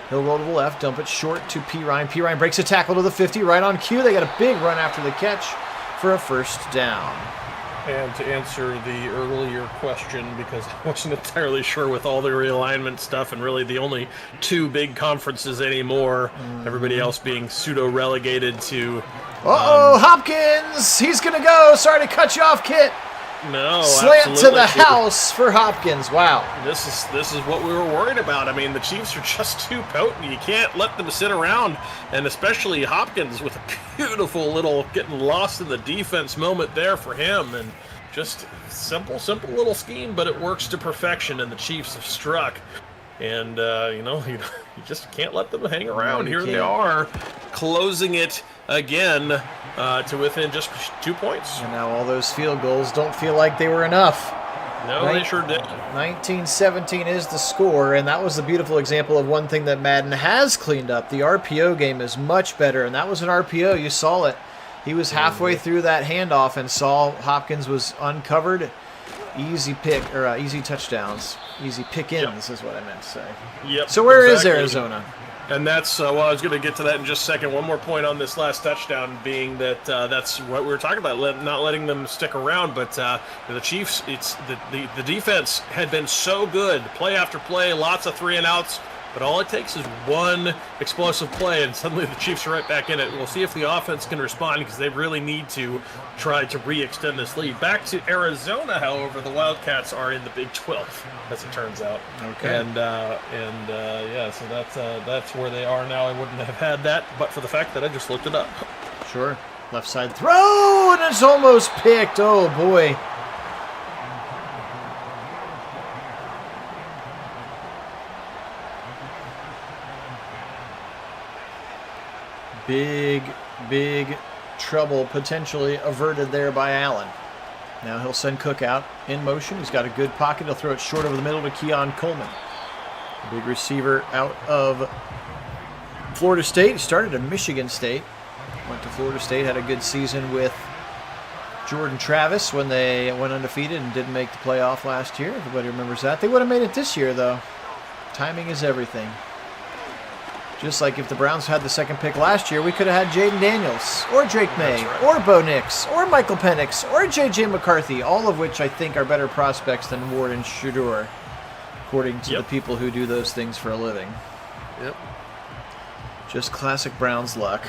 B: He'll roll to the left, dump it short to P. Ryan. P. Ryan breaks a tackle to the 50, right on cue. They got a big run after the catch for a 1st down.
A: And to answer the earlier question, because I wasn't entirely sure with all the realignment stuff and really the only 2 big conferences anymore, everybody else being pseudo-relegated to...
B: Hopkins! He's going to go! Sorry to cut you off, Kit!
A: No,
B: slant to the house for Hopkins. Wow.
A: This is what we were worried about. I mean, the Chiefs are just too potent. You can't let them sit around, and especially Hopkins with a beautiful little getting lost in the defense moment there for him, and just simple little scheme, but it works to perfection, and the Chiefs have struck. And, you just can't let them hang around. Here they are, closing it again to within just 2 points.
B: And now all those field goals don't feel like they were enough.
A: No, they sure did.
B: 19-17 is the score, and that was a beautiful example of one thing that Madden has cleaned up. The RPO game is much better, and that was an RPO. You saw it. He was halfway through that handoff and saw Hopkins was uncovered. Easy pick, or easy touchdowns. Easy pick-ins is what I meant to say.
A: Yep.
B: So where is Arizona?
A: And that's, I was going to get to that in just a second. One more point on this last touchdown being that that's what we were talking about, not letting them stick around. But the Chiefs, it's the defense had been so good, play after play, lots of 3-and-outs. But all it takes is one explosive play, and suddenly the Chiefs are right back in it. We'll see if the offense can respond because they really need to try to re-extend this lead. Back to Arizona, however, the Wildcats are in the Big 12, as it turns out.
B: Okay.
A: And so that's where they are now. I wouldn't have had that, but for the fact that I just looked it up.
B: Sure. Left side throw, and it's almost picked. Oh, boy. Big trouble potentially averted there by Allen. Now he'll send Cook out in motion. He's got a good pocket. He'll throw it short over the middle to Keon Coleman. Big receiver out of Florida State. He started at Michigan State. Went to Florida State. Had a good season with Jordan Travis when they went undefeated and didn't make the playoff last year. Everybody remembers that. They would have made it this year, though. Timing is everything. Just like if the Browns had the 2nd pick last year, we could have had Jaden Daniels, or Drake May, or Bo Nix, or Michael Penix, or J.J. McCarthy, all of which I think are better prospects than Ward and Shedeur, according to the people who do those things for a living.
A: Yep.
B: Just classic Browns luck.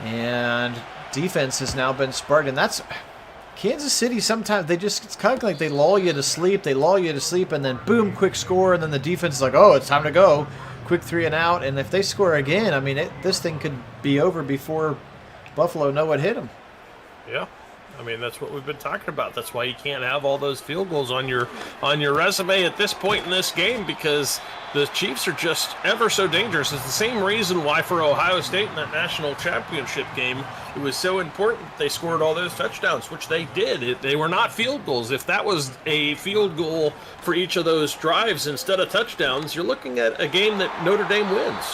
B: And defense has now been sparked, and that's... Kansas City, sometimes it's kind of like they lull you to sleep, and then boom, quick score, and then the defense is like, oh, it's time to go. Quick 3-and-out, and if they score again, I mean, this thing could be over before Buffalo know what hit them.
A: Yeah, I mean, that's what we've been talking about. That's why you can't have all those field goals on your resume at this point in this game, because the Chiefs are just ever so dangerous. It's the same reason why for Ohio State in that national championship game, it was so important that they scored all those touchdowns, which they did. They were not field goals. If that was a field goal for each of those drives instead of touchdowns, you're looking at a game that Notre Dame wins.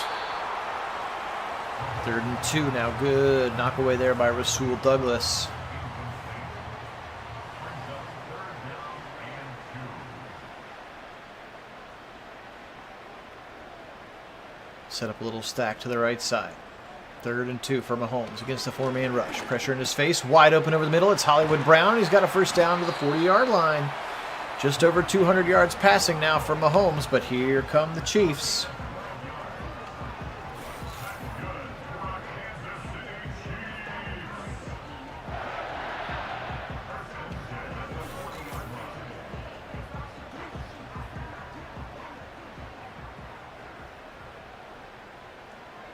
B: 3rd and 2 now. Good knock away there by Rasul Douglas. Set up a little stack to the right side. 3rd and 2 for Mahomes against the 4-man rush. Pressure in his face. Wide open over the middle. It's Hollywood Brown. He's got a first down to the 40-yard line. Just over 200 yards passing now for Mahomes, but here come the Chiefs.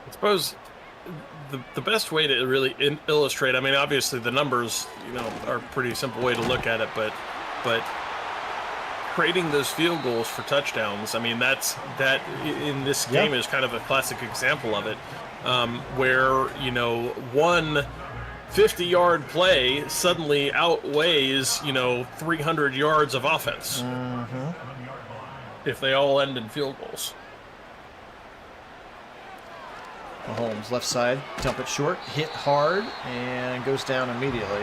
A: I suppose the best way to really illustrate, I mean, obviously the numbers, are a pretty simple way to look at it, but creating those field goals for touchdowns, I mean, that in this game is kind of a classic example of it, where, one 50-yard play suddenly outweighs, 300 yards of offense. If they all end in field goals.
B: Mahomes left side, dump it short, hit hard, and goes down immediately.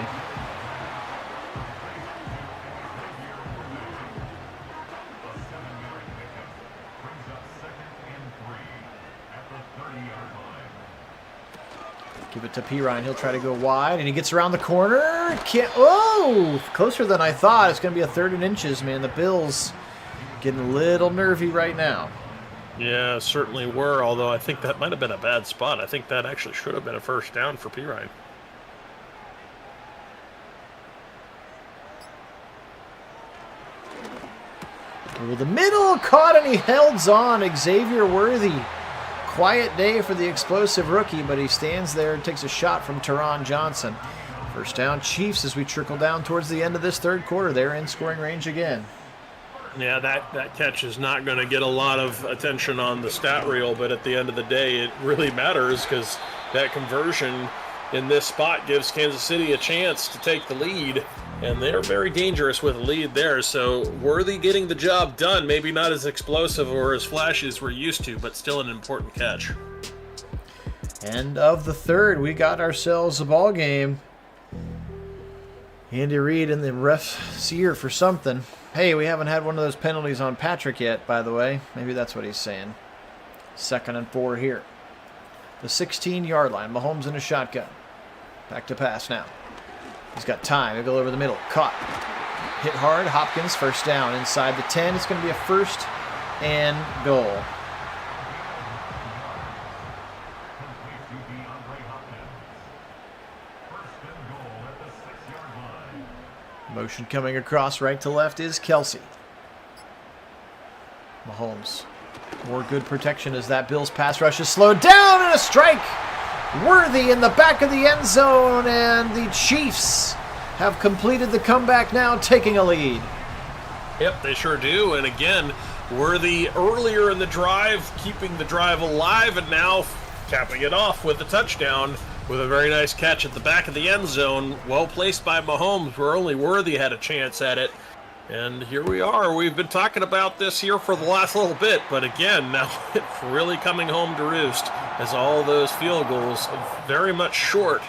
B: Give it to Pirine. He'll try to go wide, and he gets around the corner. Can't. Oh, closer than I thought. It's going to be a 3rd and inches, man. The Bills getting a little nervy right now.
A: Yeah, certainly were, although I think that might have been a bad spot. I think that actually should have been a first down for Pirine.
B: Over the middle, caught, and he held on. Xavier Worthy. Quiet day for the explosive rookie, but he stands there and takes a shot from Teron Johnson. First down, Chiefs, as we trickle down towards the end of this 3rd quarter. They're in scoring range again.
A: Yeah, that catch is not going to get a lot of attention on the stat reel, but at the end of the day, it really matters because that conversion in this spot gives Kansas City a chance to take the lead, and they're very dangerous with a lead there. So Worthy getting the job done, maybe not as explosive or as flashy as we're used to, but still an important catch.
B: End of the 3rd, we got ourselves a ball game. Andy Reid in the ref's ear for something. Hey, we haven't had one of those penalties on Patrick yet, by the way. Maybe that's what he's saying. 2nd and 4 here. The 16-yard line. Mahomes in a shotgun. Back to pass now. He's got time. He'll go over the middle. Caught. Hit hard. Hopkins, first down. Inside the 10. It's going to be a 1st and goal. Motion coming across right to left is Kelsey. Mahomes. More good protection as that Bills pass rush is slowed down, and a strike. Worthy in the back of the end zone, and the Chiefs have completed the comeback now, taking a lead.
A: Yep, they sure do. And again, Worthy earlier in the drive, keeping the drive alive, and now capping it off with a touchdown with a very nice catch at the back of the end zone. Well placed by Mahomes, where only Worthy had a chance at it. And here we are. We've been talking about this here for the last little bit, but again, now it's really coming home to roost as all those field goals very much short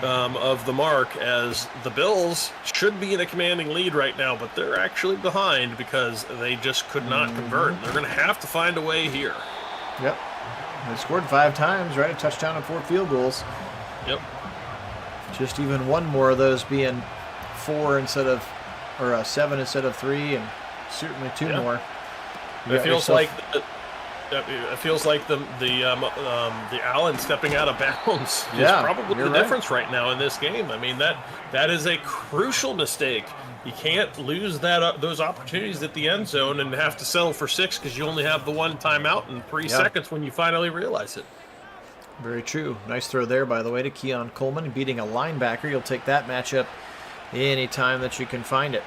A: of the mark, as the Bills should be in a commanding lead right now, but they're actually behind because they just could not convert. They're going to have to find a way here.
B: Yep. They scored 5 times, right? A touchdown and 4 field goals.
A: Yep.
B: Just even one more of those being 4 instead of, or 7 instead of 3, and certainly 2 more.
A: It feels like the Allen stepping out of bounds is probably the difference right now in this game. I mean, that is a crucial mistake. You can't lose those opportunities at the end zone and have to settle for 6 because you only have the one timeout in 3 seconds when you finally realize it.
B: Very true. Nice throw there, by the way, to Keon Coleman, beating a linebacker. You'll take that matchup anytime that you can find it.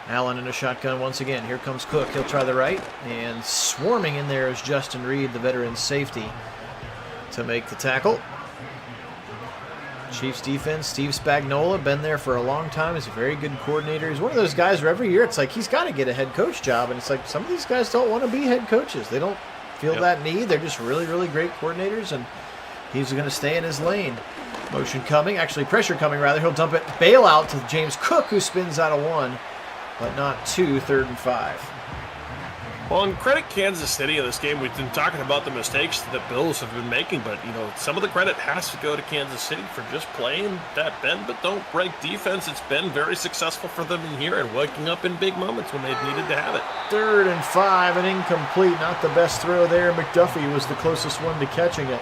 B: Allen in a shotgun once again. Here comes Cook. He'll try the right. And swarming in there is Justin Reed, the veteran safety, to make the tackle. Chiefs defense, Steve Spagnuolo, been there for a long time. He's a very good coordinator. He's one of those guys where every year it's like he's got to get a head coach job. And it's like some of these guys don't want to be head coaches. They don't feel that need. They're just really, really great coordinators. And he's going to stay in his lane. Motion coming. Actually, pressure coming, rather. He'll dump it. Bailout to James Cook, who spins out of 1. But not 2, 3rd and 5.
A: Well, and credit Kansas City in this game. We've been talking about the mistakes that Bills have been making, but, you know, some of the credit has to go to Kansas City for just playing that bend but don't break defense. It's been very successful for them in here and waking up in big moments when they've needed to have it.
B: 3rd and 5, and incomplete. Not the best throw there. McDuffie was the closest one to catching it.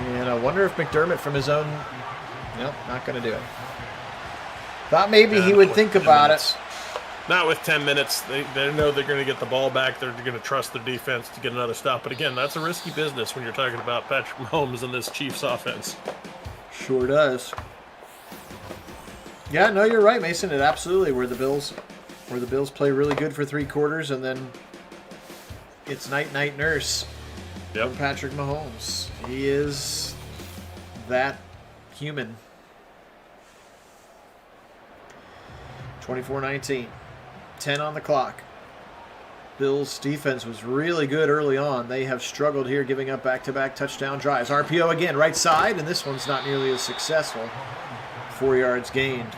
B: And I wonder if McDermott from his own... Nope, not going to do it. Thought maybe he would think about it.
A: Not with 10 minutes. They know they're going to get the ball back. They're going to trust their defense to get another stop. But again, that's a risky business when you're talking about Patrick Mahomes and this Chiefs offense.
B: Sure does. Yeah, no, you're right, Mason. It absolutely where the Bills play really good for 3 quarters, and then it's night nurse.
A: Yep.
B: From Patrick Mahomes. He is that human. 24-19. 10 on the clock. Bills' defense was really good early on. They have struggled here, giving up back-to-back touchdown drives. RPO again, right side, and this one's not nearly as successful. 4 yards gained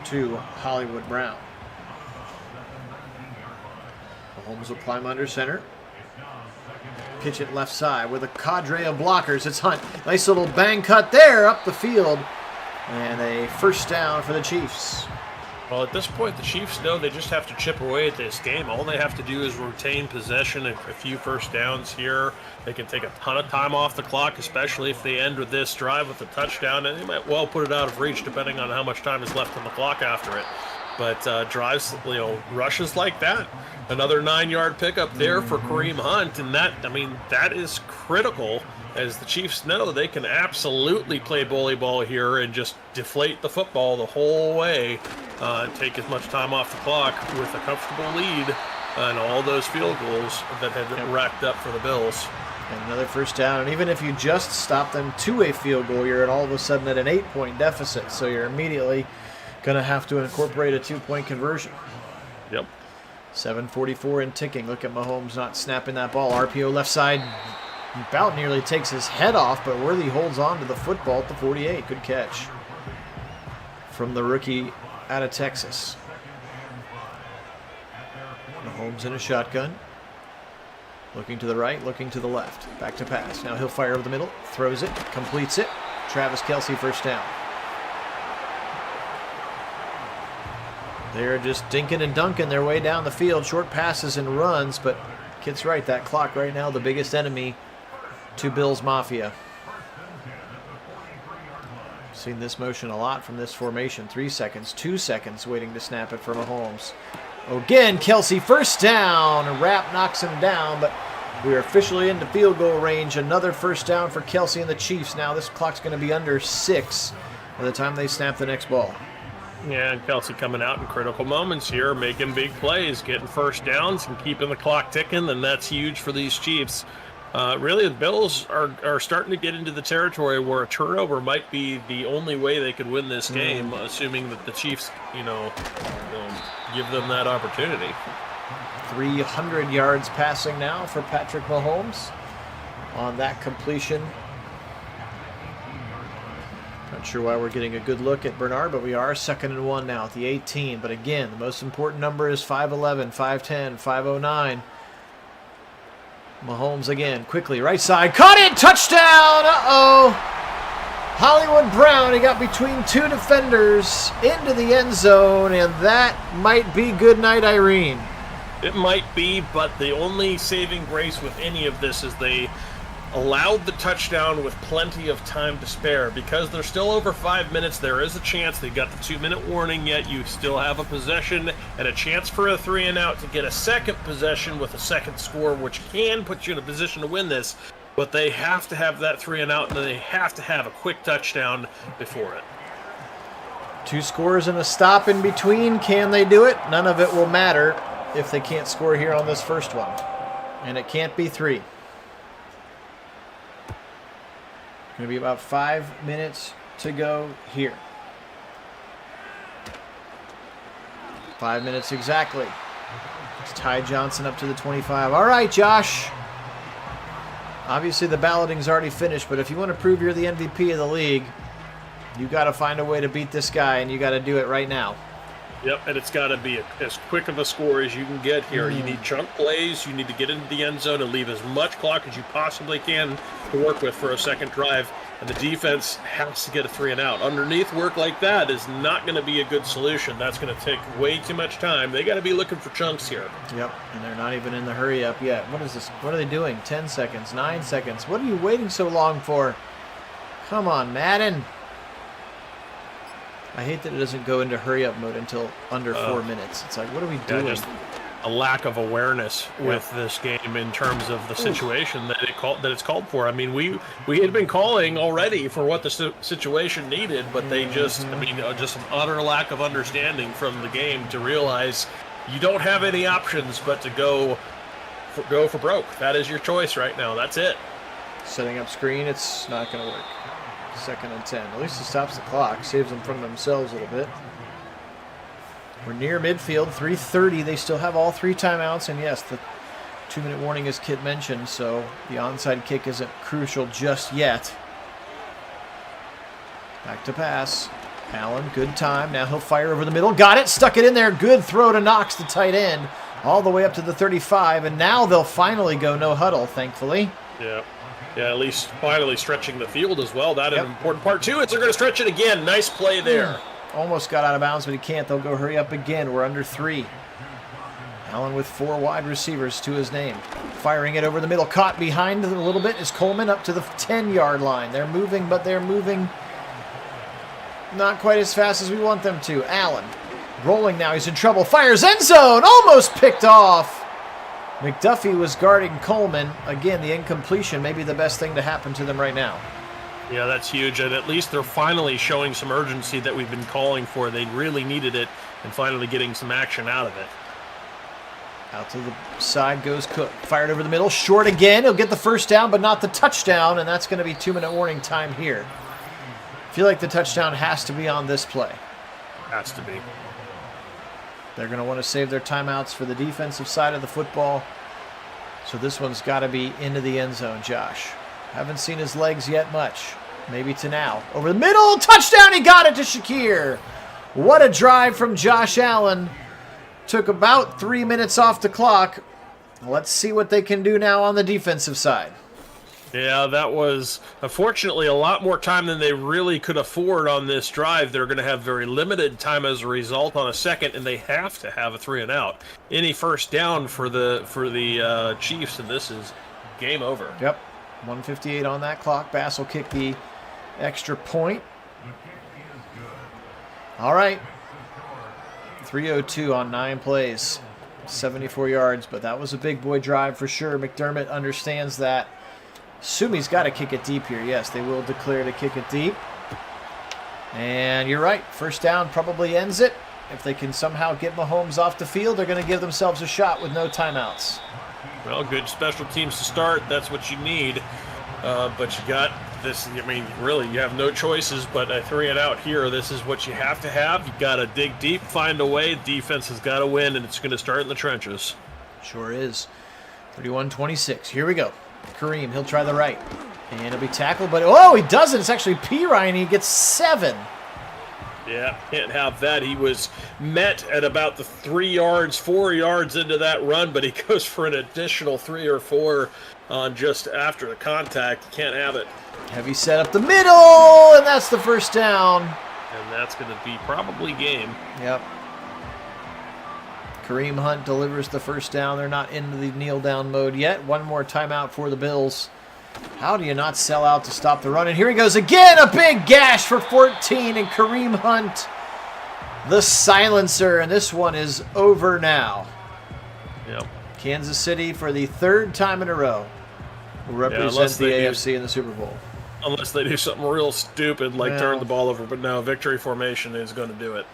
B: to Hollywood Brown. Mahomes will climb under center. Pitch it left side with a cadre of blockers. It's Hunt. Nice little bang cut there up the field. And a first down for the Chiefs.
A: Well, at this point, the Chiefs know they just have to chip away at this game. All they have to do is retain possession and a few first downs here. They can take a ton of time off the clock, especially if they end with this drive with a touchdown. And they might well put it out of reach, depending on how much time is left on the clock after it. But drives, rushes like that. Another 9-yard pickup there for Kareem Hunt. And that is critical. As the Chiefs know, they can absolutely play bully ball here and just deflate the football the whole way, take as much time off the clock with a comfortable lead and all those field goals that had been racked up for the Bills.
B: And another first down, and even if you just stop them to a field goal, you're all of a sudden at an 8-point deficit, so you're immediately going to have to incorporate a 2-point conversion.
A: Yep.
B: 7:44 and ticking. Look at Mahomes not snapping that ball. RPO left side. About nearly takes his head off, but Worthy holds on to the football at the 48. Good catch from the rookie out of Texas. Mahomes in a shotgun. Looking to the right, looking to the left. Back to pass. Now he'll fire over the middle. Throws it, completes it. Travis Kelce first down. They're just dinking and dunking their way down the field. Short passes and runs, but Kit's right. That clock right now, the biggest enemy to Bills Mafia. Seen this motion a lot from this formation. 3 seconds, 2 seconds waiting to snap it for Mahomes. Again, Kelce first down. Rapp knocks him down, but we are officially into field goal range. Another first down for Kelce and the Chiefs. Now this clock's going to be under 6 by the time they snap the next ball.
A: Yeah, and Kelce coming out in critical moments here, making big plays, getting first downs and keeping the clock ticking, and that's huge for these Chiefs. Really, the Bills are starting to get into the territory where a turnover might be the only way they could win this game, assuming that the Chiefs, give them that opportunity.
B: 300 yards passing now for Patrick Mahomes on that completion. Not sure why we're getting a good look at Bernard, but we are 2nd and 1 now at the 18. But again, the most important number is 5'11", 5'10", 5'09". Mahomes again, quickly, right side, caught it, touchdown! Uh-oh! Hollywood Brown, he got between 2 defenders into the end zone, and that might be good night, Irene.
A: It might be, but the only saving grace with any of this is they allowed the touchdown with plenty of time to spare. Because they're still over 5 minutes, there is a chance. They got the 2-minute warning, yet you still have a possession and a chance for a 3 and out to get a second possession with a second score, which can put you in a position to win this. But they have to have that 3 and out, and they have to have a quick touchdown before it.
B: 2 scores and a stop in between. Can they do it? None of it will matter if they can't score here on this first one. And it can't be 3. Going to be about 5 minutes to go here. 5 minutes exactly. It's Ty Johnson up to the 25. All right, Josh. Obviously, the balloting's already finished, but if you want to prove you're the MVP of the league, you got to find a way to beat this guy, and you got to do it right now.
A: Yep, and it's got to be as quick of a score as you can get here. You need chunk plays. You need to get into the end zone and leave as much clock as you possibly can to work with for a second drive. And the defense has to get a 3 and out. Underneath work like that is not going to be a good solution. That's going to take way too much time. They got to be looking for chunks here.
B: Yep, and they're not even in the hurry up yet. What is this? What are they doing? 10 seconds, 9 seconds. What are you waiting so long for? Come on, Madden. I hate that it doesn't go into hurry up mode until under 4 minutes. It's like, what are we doing?
A: Just a lack of awareness with this game in terms of the situation that it's called for. I mean, we had been calling already for what the situation needed, but they just, just an utter lack of understanding from the game to realize you don't have any options but to go for broke. That is your choice right now. That's it.
B: Setting up screen, it's not going to work. 2nd and 10. At least it stops the clock, saves them from themselves a little bit. We're near midfield, 3:30. They still have all 3 timeouts, and yes, the 2-minute warning, as Kit mentioned, so the onside kick isn't crucial just yet. Back to pass. Allen, good time. Now he'll fire over the middle. Got it, stuck it in there. Good throw to Knox, the tight end, all the way up to the 35, and now they'll finally go no huddle, thankfully.
A: Yeah. Yeah, at least finally stretching the field as well. That is an important part, too. They're going to stretch it again. Nice play there.
B: Almost got out of bounds, but he can't. They'll go hurry up again. We're under 3. Allen with 4 wide receivers to his name. Firing it over the middle. Caught behind a little bit is Coleman up to the 10-yard line. They're moving, but they're moving not quite as fast as we want them to. Allen rolling now. He's in trouble. Fires end zone. Almost picked off. McDuffie was guarding Coleman. Again, the incompletion may be the best thing to happen to them right now.
A: Yeah, that's huge, and at least they're finally showing some urgency that we've been calling for. They really needed it, and finally getting some action out of it.
B: Out to the side goes Cook. Fired over the middle. Short again. He'll get the first down, but not the touchdown, and that's going to be 2-minute warning time here. I feel like the touchdown has to be on this play.
A: Has to be.
B: They're going to want to save their timeouts for the defensive side of the football. So this one's got to be into the end zone, Josh. Haven't seen his legs yet much. Maybe to now. Over the middle. Touchdown. He got it to Shakir. What a drive from Josh Allen. Took about 3 minutes off the clock. Let's see what they can do now on the defensive side.
A: Yeah, that was, unfortunately, a lot more time than they really could afford on this drive. They're going to have very limited time as a result on a second, and they have to have a 3 and out. Any first down for the Chiefs, and this is game over.
B: Yep, 1:58 on that clock. Bass will kick the extra point. All right, 3:02 on 9 plays, 74 yards, but that was a big boy drive for sure. McDermott understands that. Sumi's got to kick it deep here. Yes, they will declare to kick it deep. And you're right. First down probably ends it. If they can somehow get Mahomes off the field, they're going to give themselves a shot with no timeouts.
A: Well, good special teams to start. That's what you need. But you got this. I mean, really, you have no choices but a 3 and out here. This is what you have to have. You've got to dig deep, find a way. Defense has got to win, and it's going to start in the trenches.
B: Sure is. 31-26. Here we go. Kareem, he'll try the right. And he'll be tackled, but oh, he doesn't. It's actually P. Ryan. He gets 7.
A: Yeah, can't have that. He was met at about the 3 yards, 4 yards into that run, but he goes for an additional 3 or 4 on just after the contact. You can't have it.
B: Heavy set up the middle, and that's the first down.
A: And that's going to be probably game.
B: Yep. Kareem Hunt delivers the first down. They're not into the kneel-down mode yet. One more timeout for the Bills. How do you not sell out to stop the run? And here he goes again, a big gash for 14, and Kareem Hunt, the silencer, and this one is over now.
A: Yep.
B: Kansas City, for the 3rd time in a row, will represent the AFC in the Super Bowl.
A: Unless they do something real stupid like turn the ball over. But no, victory formation is going to do it.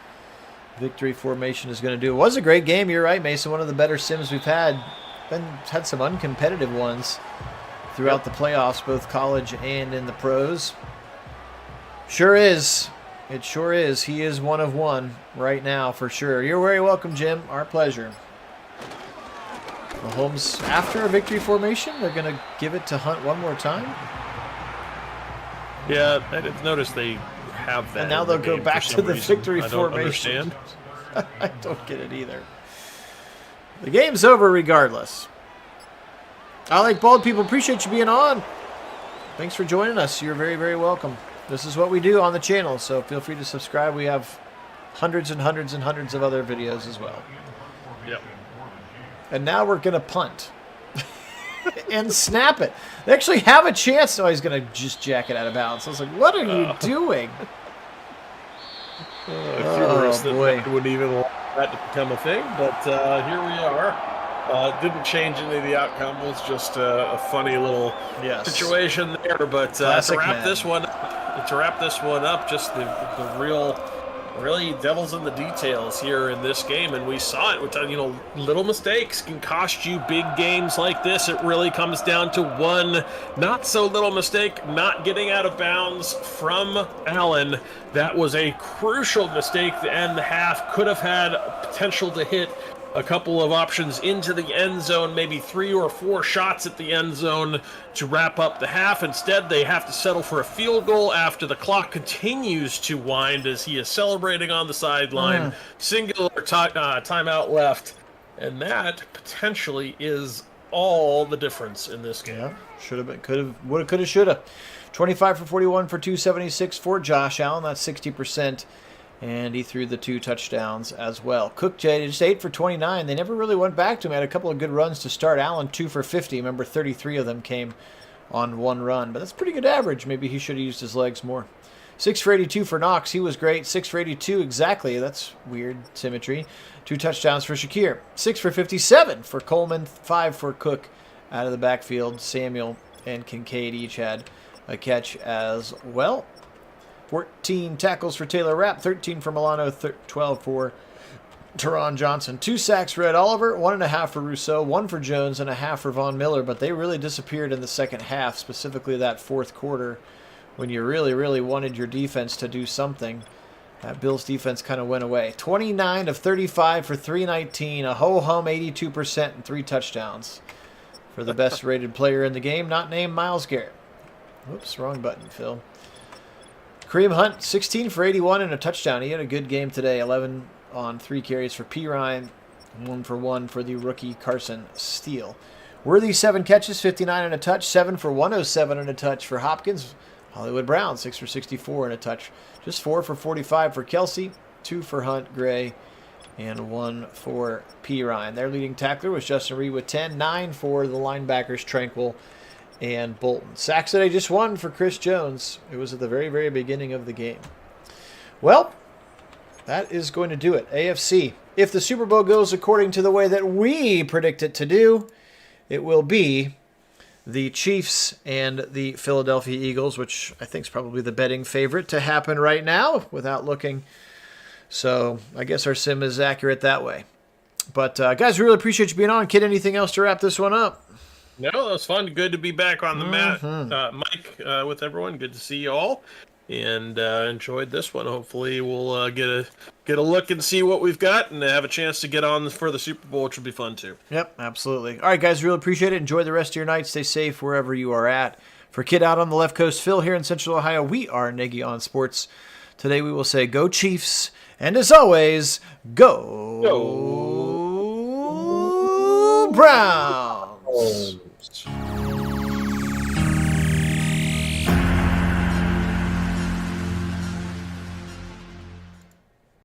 B: Victory formation is going to do it. It was a great game. You're right, Mason. One of the better sims we've had. Had some uncompetitive ones throughout the playoffs, both college and in the pros. Sure is. It sure is. He is one of one right now for sure. You're very welcome, Jim. Our pleasure. Mahomes, after a victory formation, they're going to give it to Hunt one more time.
A: Yeah, I didn't notice they have that.
B: And now they'll go back to the victory formation.
A: I don't understand.
B: I don't get it either. The game's over regardless. I like bald people. Appreciate you being on. Thanks for joining us. You're very, very welcome. This is what we do on the channel, so feel free to subscribe. We have hundreds and hundreds and hundreds of other videos as well.
A: Yep.
B: And now we're going to punt. And snap it. They actually have a chance. Oh, he's going to just jack it out of bounds. I was like, what are you doing?
A: Oh, boy. I wouldn't even want that to become a thing, but here we are. Didn't change any of the outcome. It was just a funny little situation there. But to wrap this one up, just the really devil's in the details here in this game, and we saw it. Little mistakes can cost you big games like this. It really comes down to one not so little mistake, not getting out of bounds from Allen. That was a crucial mistake to end the half. Could have had potential to hit a couple of options into the end zone, maybe 3 or 4 shots at the end zone to wrap up the half. Instead, they have to settle for a field goal after the clock continues to wind as he is celebrating on the sideline. Singular timeout left. And that potentially is all the difference in this game.
B: Yeah, should have been, could have, would have, could have, should have. 25 for 41 for 276 for Josh Allen. That's 60%. And he threw the 2 touchdowns as well. Cook just 8 for 29. They never really went back to him. Had a couple of good runs to start. Allen 2 for 50. Remember, 33 of them came on 1 run. But that's pretty good average. Maybe he should have used his legs more. 6 for 82 for Knox. He was great. 6 for 82 exactly. That's weird symmetry. 2 touchdowns for Shakir. 6 for 57 for Coleman. 5 for Cook out of the backfield. Samuel and Kincaid each had a catch as well. 14 tackles for Taylor Rapp, 13 for Milano, 12 for Teron Johnson. 2 sacks for Ed Oliver, 1.5 for Rousseau, 1 for Jones, and 0.5 for Von Miller. But they really disappeared in the second half, specifically that fourth quarter, when you really, really wanted your defense to do something. That Bills defense kind of went away. 29 of 35 for 319, a ho-hum 82% and 3 touchdowns for the best-rated player in the game, not named Myles Garrett. Whoops, wrong button, Phil. Kareem Hunt, 16 for 81 and a touchdown. He had a good game today. 11 on 3 carries for P. Ryan. 1 for 1 for the rookie Carson Steele. Worthy, 7 catches, 59 and a touch. 7 for 107 and a touch for Hopkins. Hollywood Brown, 6 for 64 and a touch. Just 4 for 45 for Kelsey. 2 for Hunt, Gray, and 1 for P. Ryan. Their leading tackler was Justin Reed with 10. 9 for the linebackers, Tranquil and Bolton. Sacks today, just 1 for Chris Jones. It was at the very, very beginning of the game. Well, that is going to do it. AFC. If the Super Bowl goes according to the way that we predict it to do, it will be the Chiefs and the Philadelphia Eagles, which I think is probably the betting favorite to happen right now without looking. So I guess our sim is accurate that way. But guys, we really appreciate you being on. Kid, anything else to wrap this one up?
A: No, that was fun. Good to be back on the mat, Mike, with everyone. Good to see you all, and enjoyed this one. Hopefully, we'll get a look and see what we've got, and have a chance to get on for the Super Bowl, which will be fun too.
B: Yep, absolutely. All right, guys, really appreciate it. Enjoy the rest of your night. Stay safe wherever you are at. For Kid out on the left coast, Phil here in Central Ohio, we are Nagy on Sports. Today we will say go Chiefs, and as always, go Browns.